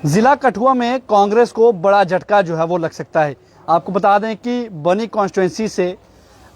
जिला कठुआ में कांग्रेस को बड़ा झटका जो है वो लग सकता है। आपको बता दें कि बनी कॉन्स्टिट्यूंसी से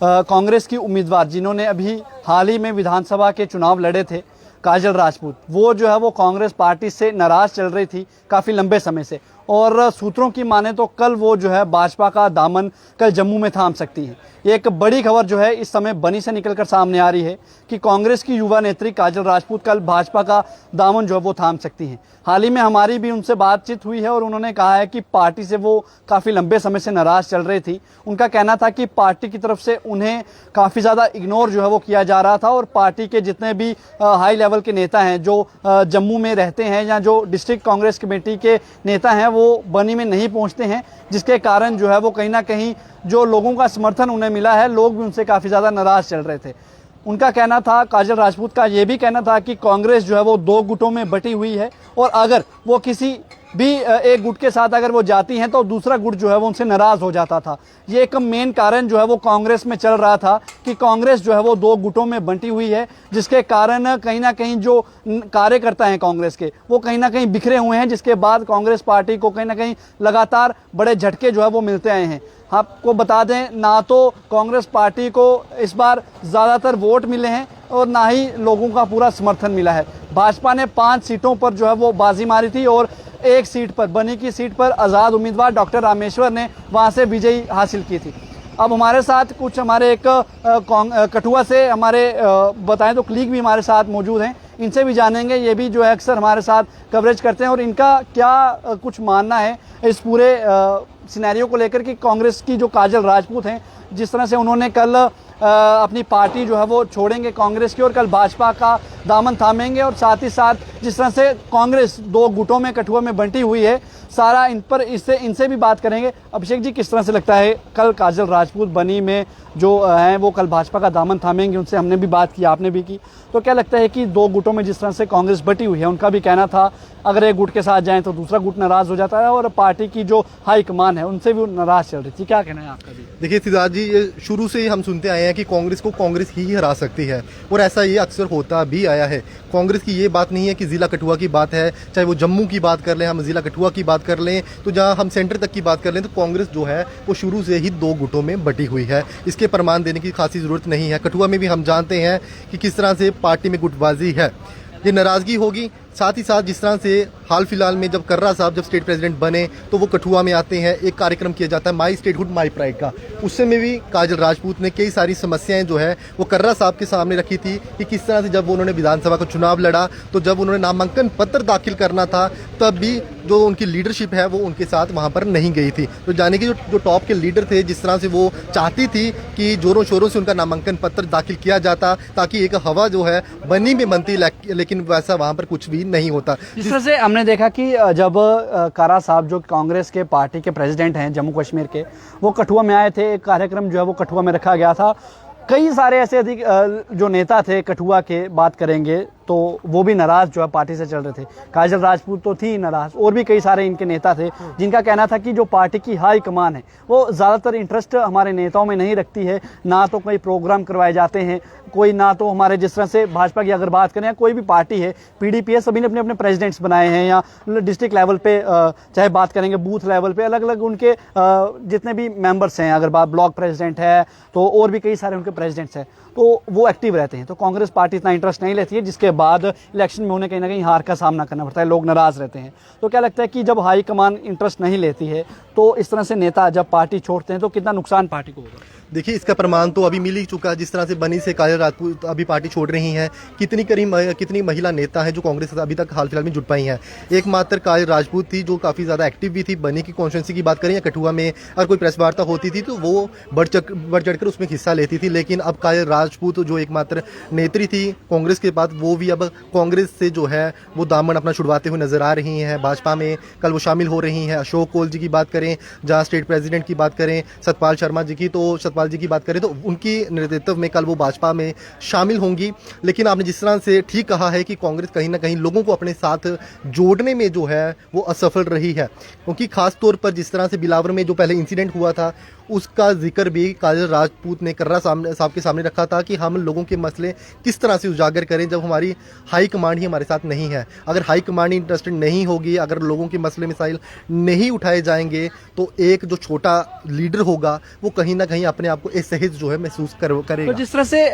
कांग्रेस की उम्मीदवार जिन्होंने अभी हाल ही में विधानसभा के चुनाव लड़े थे, काजल राजपूत, वो जो है वो कांग्रेस पार्टी से नाराज चल रही थी काफ़ी लंबे समय से, और सूत्रों की माने तो कल वो जो है भाजपा का दामन कल जम्मू में थाम सकती है। एक बड़ी खबर जो है इस समय बनी से निकलकर सामने आ रही है कि कांग्रेस की युवा नेत्री काजल राजपूत कल भाजपा का दामन जो है वो थाम सकती हैं। हाल ही में हमारी भी उनसे बातचीत हुई है और उन्होंने कहा है कि पार्टी से वो काफ़ी लंबे समय से नाराज चल रही थी। उनका कहना था कि पार्टी की तरफ से उन्हें काफ़ी ज़्यादा इग्नोर जो है वो किया जा रहा था और पार्टी के जितने भी हाई लेवल के नेता हैं जो जम्मू में रहते हैं या जो डिस्ट्रिक्ट कांग्रेस कमेटी के नेता हैं वो बनी में नहीं पहुंचते हैं, जिसके कारण जो है वो कहीं ना कहीं जो लोगों का समर्थन उन्हें मिला है, लोग भी उनसे काफ़ी ज़्यादा नाराज चल रहे थे। उनका कहना था, काजल राजपूत का ये भी कहना था कि कांग्रेस जो है वो दो गुटों में बटी हुई है और अगर वो किसी भी एक गुट के साथ अगर वो जाती हैं तो दूसरा गुट जो है वो उनसे नाराज़ हो जाता था। ये एक मेन कारण जो है वो कांग्रेस में चल रहा था कि कांग्रेस जो है वो दो गुटों में बंटी हुई है, जिसके कारण कहीं ना कहीं जो कार्यकर्ता हैं कांग्रेस के वो कहीं ना कहीं बिखरे हुए हैं, जिसके बाद कांग्रेस पार्टी को कहीं ना कहीं लगातार बड़े झटके जो है वो मिलते आए हैं। आपको बता दें, ना तो कांग्रेस पार्टी को इस बार ज़्यादातर वोट मिले हैं और ना ही लोगों का पूरा समर्थन मिला है। भाजपा ने 5 सीटों पर जो है वो बाजी मारी थी और एक सीट पर, बनी की सीट पर आज़ाद उम्मीदवार डॉक्टर रामेश्वर ने वहां से विजयी हासिल की थी। अब हमारे साथ कुछ हमारे एक कठुआ से हमारे बताएं तो क्लीग भी हमारे साथ मौजूद हैं, इनसे भी जानेंगे। ये भी जो है अक्सर हमारे साथ कवरेज करते हैं और इनका क्या कुछ मानना है इस पूरे सिनेरियो को लेकर कि कांग्रेस की जो काजल राजपूत हैं, जिस तरह से उन्होंने कल अपनी पार्टी जो है वो छोड़ेंगे कांग्रेस की और कल भाजपा का दामन थामेंगे, और साथ ही साथ जिस तरह से कांग्रेस दो गुटों में कठुआ में बंटी हुई है, सारा इन पर इनसे भी बात करेंगे। अभिषेक जी, किस तरह से लगता है कल काजल राजपूत बनी में जो हैं वो कल भाजपा का दामन थामेंगे? उनसे हमने भी बात की, आपने भी की, तो क्या लगता है कि दो गुटों में जिस तरह से कांग्रेस बटी हुई है, उनका भी कहना था अगर एक गुट के साथ जाएं तो दूसरा गुट नाराज हो जाता है और पार्टी की जो हाईकमान है उनसे भी नाराज चल रही थी, क्या कहना है आपका? भी देखिए सिद्धार्थ जी, ये शुरू से ही हम सुनते आए हैं कि कांग्रेस को कांग्रेस ही हरा सकती है और ऐसा ये अक्सर होता भी आया है। कांग्रेस की ये बात नहीं है कि जिला कठुआ की बात है, चाहे वो जम्मू की बात कर लें, हम जिला कठुआ की बात कर लें, तो जहां हम सेंटर तक की बात कर लें, तो कांग्रेस जो है वो शुरू से ही दो गुटों में बटी हुई है। इसके प्रमाण देने की खासी जरूरत नहीं है। कठुआ में भी हम जानते हैं कि किस तरह से पार्टी में गुटबाजी है, ये नाराजगी होगी। साथ ही साथ जिस तरह से हाल फिलहाल में जब कर्रा साहब जब स्टेट प्रेसिडेंट बने तो वो कठुआ में आते हैं, एक कार्यक्रम किया जाता है माई स्टेटहुड माई प्राइड का। उससे में भी काजल राजपूत ने कई सारी समस्याएं जो है वो कर्रा साहब के सामने रखी थी कि किस तरह से जब उन्होंने विधानसभा का चुनाव लड़ा तो जब उन्होंने नामांकन पत्र दाखिल करना था तब भी जो उनकी लीडरशिप है वो उनके साथ वहाँ पर नहीं गई थी। तो जाने कि जो टॉप के लीडर थे, जिस तरह से वो चाहती थी कि जोरों शोरों से उनका नामांकन पत्र दाखिल किया जाता ताकि एक हवा जो है बनी में बनती, लेकिन वैसा वहाँ पर कुछ भी नहीं होता। जिस तरह से हमने देखा कि जब कारा साहब जो कांग्रेस के पार्टी के प्रेसिडेंट हैं जम्मू कश्मीर के, वो कठुआ में आए थे, एक कार्यक्रम जो है वो कठुआ में रखा गया था। कई सारे ऐसे अधिक जो नेता थे कठुआ के, बात करेंगे तो वो भी नाराज जो है पार्टी से चल रहे थे। काजल राजपूत तो थी नाराज, और भी कई सारे इनके नेता थे जिनका कहना था कि जो पार्टी की हाई कमान है वो ज़्यादातर इंटरेस्ट हमारे नेताओं में नहीं रखती है, ना तो कोई प्रोग्राम करवाए जाते हैं, कोई ना तो हमारे जिस तरह से भाजपा की अगर बात करें या कोई भी पार्टी है, पीडीपी है, सभी ने अपने अपने प्रेसिडेंट्स बनाए हैं, या डिस्ट्रिक्ट लेवल पे चाहे बात करेंगे बूथ लेवल पे अलग अलग उनके जितने भी मेंबर्स हैं, अगर बात ब्लॉक प्रेसिडेंट है तो और भी कई सारे उनके प्रेसिडेंट्स हैं, तो वो एक्टिव रहते हैं। तो कांग्रेस पार्टी इतना इंटरेस्ट नहीं लेती है, जिसके बाद इलेक्शन में उन्हें कहीं ना कहीं हार का सामना करना पड़ता है, लोग नाराज रहते हैं। तो क्या लगता है कि जब हाई कमान इंटरेस्ट नहीं लेती है तो इस तरह से नेता जब पार्टी छोड़ते हैं तो कितना नुकसान पार्टी को होगा? देखिए, इसका प्रमाण तो अभी मिल ही चुका है। जिस तरह से बनी से काजल राजपूत अभी पार्टी छोड़ रही हैं, कितनी महिला नेता हैं जो कांग्रेस अभी तक हाल फिलहाल में जुट पाई हैं। एकमात्र काजल राजपूत थी जो काफ़ी ज़्यादा एक्टिव भी थी। बनी की कॉन्स्टिट्यूंसी की बात करें या कठुआ में अगर कोई प्रेस वार्ता होती थी तो वो बढ़ चढ़कर उसमें हिस्सा लेती थी, लेकिन अब काजल राजपूत जो एकमात्र नेत्री थी कांग्रेस के बाद, वो भी अब कांग्रेस से जो है वो दामन अपना छुड़वाते हुए नजर आ रही हैं। भाजपा में कल वो शामिल हो रही हैं। अशोक कौल जी की बात करें, जहाँ स्टेट प्रेसिडेंट की बात करें सतपाल शर्मा जी की, तो सतपाल सतपाल जी की बात करें तो उनकी नेतृत्व में कल वो भाजपा में शामिल होंगी। लेकिन आपने जिस तरह से ठीक कहा है कि कांग्रेस कहीं ना कहीं लोगों को अपने साथ जोड़ने में जो है वो असफल रही है, क्योंकि खास तौर पर जिस तरह से बिलावर में जो पहले इंसिडेंट हुआ था उसका जिक्र भी काजल राजपूत ने कर्रा साहब के सामने रखा था कि हम लोगों के मसले किस तरह से उजागर करें जब हमारी हाई कमांड ही हमारे साथ नहीं है। अगर हाई कमांड इंटरेस्टेड नहीं होगी, अगर लोगों के मसले मिसाइल नहीं उठाए जाएंगे तो एक जो छोटा लीडर होगा वो कहीं ना कहीं अपने आप को असहज जो है महसूस करेगा। तो जिस तरह से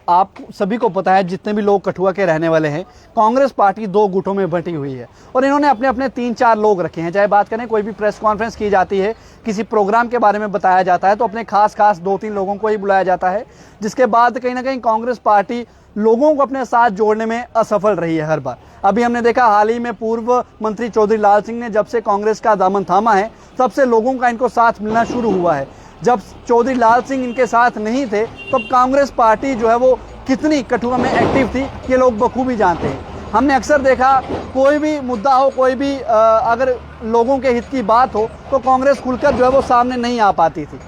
आप सभी को पता है, जितने भी लोग कठुआ के रहने वाले हैं, कांग्रेस पार्टी दो गुटों में बंटी हुई है और इन्होंने अपने अपने 3-4 लोग रखे हैं। चाहे बात करें, कोई भी प्रेस कॉन्फ्रेंस की जाती है, किसी प्रोग्राम के बारे में बताया जाता है तो अपने खास 2-3 लोगों को ही बुलाया जाता है, जिसके बाद कहीं ना कहीं कांग्रेस पार्टी लोगों को अपने साथ जोड़ने में असफल रही है हर बार। अभी हमने देखा हाल ही में पूर्व मंत्री चौधरी लाल सिंह ने जब से कांग्रेस का दामन थामा है तब से लोगों का इनको साथ मिलना शुरू हुआ है। जब चौधरी लाल सिंह इनके साथ नहीं थे तब कांग्रेस पार्टी जो है वो कितनी कठुआ में एक्टिव थी ये लोग बखूबी जानते हैं। हमने अक्सर देखा, कोई भी मुद्दा हो, कोई भी अगर लोगों के हित की बात हो तो कांग्रेस खुलकर जो है वो सामने नहीं आ पाती थी।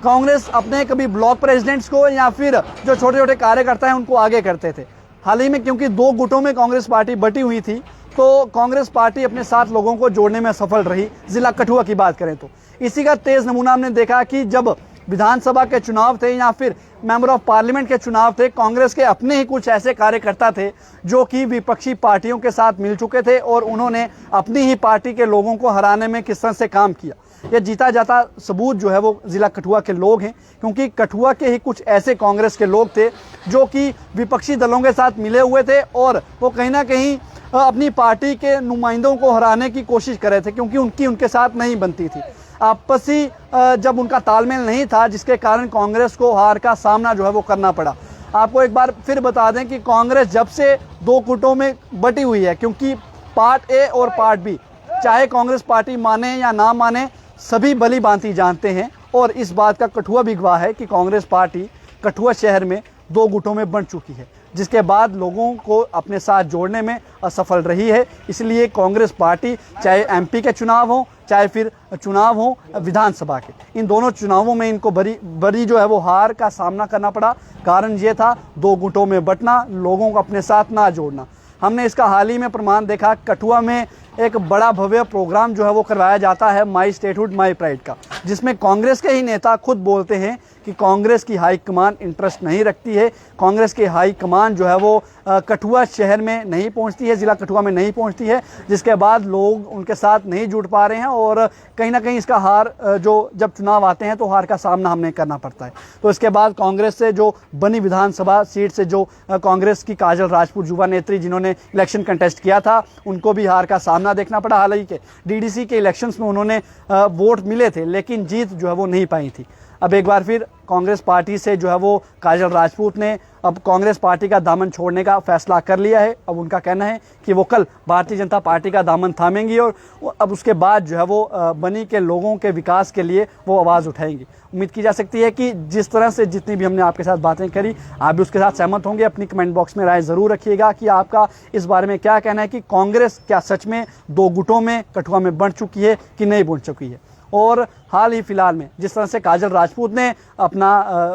कांग्रेस अपने कभी ब्लॉक प्रेसिडेंट्स को या फिर जो छोटे छोटे कार्यकर्ता हैं उनको आगे करते थे। हाल ही में क्योंकि दो गुटों में कांग्रेस पार्टी बटी हुई थी तो कांग्रेस पार्टी अपने साथ लोगों को जोड़ने में सफल रही। जिला कठुआ की बात करें तो इसी का तेज नमूना हमने देखा कि जब विधानसभा के चुनाव थे या फिर मेंबर ऑफ पार्लियामेंट के चुनाव थे, कांग्रेस के अपने ही कुछ ऐसे कार्यकर्ता थे जो कि विपक्षी पार्टियों के साथ मिल चुके थे और उन्होंने अपनी ही पार्टी के लोगों को हराने में किस तरह से काम किया। यह जीता जाता सबूत जो है वो जिला कठुआ के लोग हैं, क्योंकि कठुआ के ही कुछ ऐसे कांग्रेस के लोग थे जो कि विपक्षी दलों के साथ मिले हुए थे और वो कहीं ना कहीं अपनी पार्टी के नुमाइंदों को हराने की कोशिश कर रहे थे, क्योंकि उनके साथ नहीं बनती थी। आपसी जब उनका तालमेल नहीं था, जिसके कारण कांग्रेस को हार का सामना जो है वो करना पड़ा। आपको एक बार फिर बता दें कि कांग्रेस जब से दो गुटों में बटी हुई है, क्योंकि पार्ट ए और पार्ट बी, चाहे कांग्रेस पार्टी माने या ना माने, सभी भली भांति जानते हैं और इस बात का कठुआ भी गवाह है कि कांग्रेस पार्टी कठुआ शहर में दो गुटों में बंट चुकी है, जिसके बाद लोगों को अपने साथ जोड़ने में असफल रही है। इसलिए कांग्रेस पार्टी चाहे एमपी के चुनाव हो चाहे फिर चुनाव हो विधानसभा के, इन दोनों चुनावों में इनको बड़ी जो है वो हार का सामना करना पड़ा। कारण ये था दो गुटों में बंटना, लोगों को अपने साथ ना जोड़ना। हमने इसका हाल ही में प्रमाण देखा, कठुआ में एक बड़ा भव्य प्रोग्राम जो है वो करवाया जाता है माई स्टेटहुड माई प्राइड का, जिसमें कांग्रेस के ही नेता खुद बोलते हैं कि कांग्रेस की हाई कमान इंटरेस्ट नहीं रखती है, कांग्रेस की हाई कमान जो है वो कठुआ शहर में नहीं पहुंचती है, जिला कठुआ में नहीं पहुंचती है, जिसके बाद लोग उनके साथ नहीं जुड़ पा रहे हैं और कहीं ना कहीं इसका हार जो जब चुनाव आते हैं तो हार का सामना हमें करना पड़ता है। तो इसके बाद कांग्रेस से जो बनी विधानसभा सीट से जो कांग्रेस की काजल राजपूत युवा नेत्री जिन्होंने इलेक्शन कंटेस्ट किया था, उनको भी हार का सामना देखना पड़ा। हाल ही के डीडीसी के इलेक्शंस में उन्होंने वोट मिले थे लेकिन जीत जो है वो नहीं पाई थी। अब एक बार फिर कांग्रेस पार्टी से जो है वो काजल राजपूत ने अब कांग्रेस पार्टी का दामन छोड़ने का फैसला कर लिया है। अब उनका कहना है कि वो कल भारतीय जनता पार्टी का दामन थामेंगी और अब उसके बाद जो है वो बनी के लोगों के विकास के लिए वो आवाज़ उठाएंगी। उम्मीद की जा सकती है कि जिस तरह से जितनी भी हमने आपके साथ बातें करी, आप भी उसके साथ सहमत होंगे। अपनी कमेंट बॉक्स में राय ज़रूर रखिएगा कि आपका इस बारे में क्या कहना है कि कांग्रेस क्या सच में दो गुटों में कठुआ में बंट चुकी है कि नहीं बंट चुकी है। और हाल ही फिलहाल में जिस तरह से काजल राजपूत ने अपना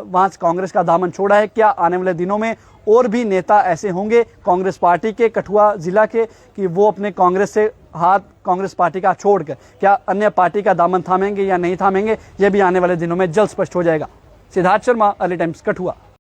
वहाँ से कांग्रेस का दामन छोड़ा है, क्या आने वाले दिनों में और भी नेता ऐसे होंगे कांग्रेस पार्टी के कठुआ जिला के कि वो अपने कांग्रेस से हाथ कांग्रेस पार्टी का छोड़कर क्या अन्य पार्टी का दामन थामेंगे या नहीं थामेंगे, ये भी आने वाले दिनों में जल्द स्पष्ट हो जाएगा। Siddharth Sharma, early times, Kathua.